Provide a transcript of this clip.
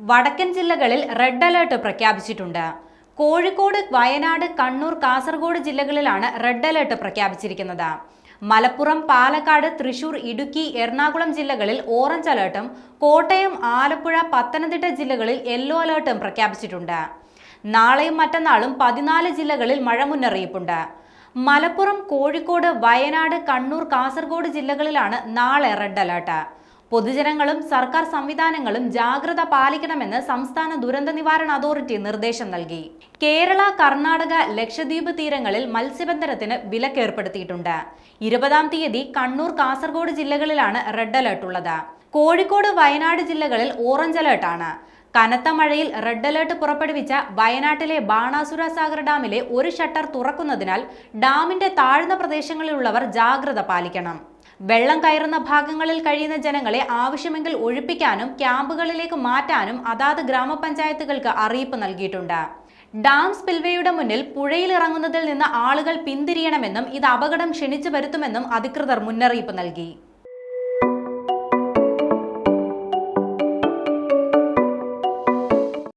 വടക്കൻ ജില്ലകളിൽ red alert പ്രഖ്യാപിച്ചിട്ടുണ്ട്. കോഴിക്കോട്, വയനാട്, കണ്ണൂർ, കാസർഗോഡ് ജില്ലകളിലാണ് റെഡ് അലേർട്ട് പ്രഖ്യാപിച്ചിരിക്കുന്നത്. മലപ്പുറം, പാലക്കാട്, തൃശൂർ, ഇടുക്കി, എറണാകുളം ജില്ലകളിൽ ഓറഞ്ച് അലേർട്ടും കോട്ടയം, ആലപ്പുഴ, പത്തനംതിട്ട ജില്ലകളിൽ യെല്ലോ അലേർട്ടും പ്രഖ്യാപിച്ചിട്ടുണ്ട്. നാളെയും മറ്റന്നാളും 14 ജില്ലകളിൽ മഴ മുന്നറിയിപ്പുണ്ട്. മലപ്പുറം, കോഴിക്കോട്, വയനാട്, കണ്ണൂർ, കാസർഗോഡ് ജില്ലകളിലാണ് നാളെ റെഡ് അലേർട്ട്. പൊതുജനങ്ങളും സർക്കാർ സംവിധാനങ്ങളും ജാഗ്രത പാലിക്കണമെന്ന് സംസ്ഥാന ദുരന്ത നിവാരണ അതോറിറ്റി നിർദ്ദേശം നൽകി. കേരള, കർണാടക, ലക്ഷദ്വീപ് തീരങ്ങളിൽ മത്സ്യബന്ധനത്തിന് വിലക്കേർപ്പെടുത്തിയിട്ടുണ്ട്. 20-ാം തീയതി കണ്ണൂർ, കാസർഗോഡ് ജില്ലകളിലാണ് റെഡ് അലേർട്ട് ഉള്ളത്. കോഴിക്കോട്, വയനാട് ജില്ലകളിൽ ഓറഞ്ച് അലേർട്ടാണ്. കനത്ത മഴയിൽ റെഡ് അലേർട്ട് പുറപ്പെടുവിച്ച വയനാട്ടിലെ ബാണാസുര സാഗർ ഡാമിലെ ഒരു ഷട്ടർ തുറക്കുന്നതിനാൽ ഡാമിന്റെ താഴ്ന്ന പ്രദേശങ്ങളിലുള്ളവർ ജാഗ്രത പാലിക്കണം. വെള്ളം കയറുന്ന ഭാഗങ്ങളിൽ കഴിയുന്ന ജനങ്ങളെ ആവശ്യമെങ്കിൽ ഒഴിപ്പിക്കാനും ക്യാമ്പുകളിലേക്ക് മാറ്റാനും അതാത് ഗ്രാമപഞ്ചായത്തുകൾക്ക് അറിയിപ്പ് നൽകിയിട്ടുണ്ട്. ഡാം സ്പിൽവേയുടെ മുന്നിൽ പുഴയിൽ ഇറങ്ങുന്നതിൽ നിന്ന് ആളുകൾ പിന്തിരിയണമെന്നും ഇത് അപകടം ക്ഷണിച്ചു വരുത്തുമെന്നും അധികൃതർ മുന്നറിയിപ്പ് നൽകി.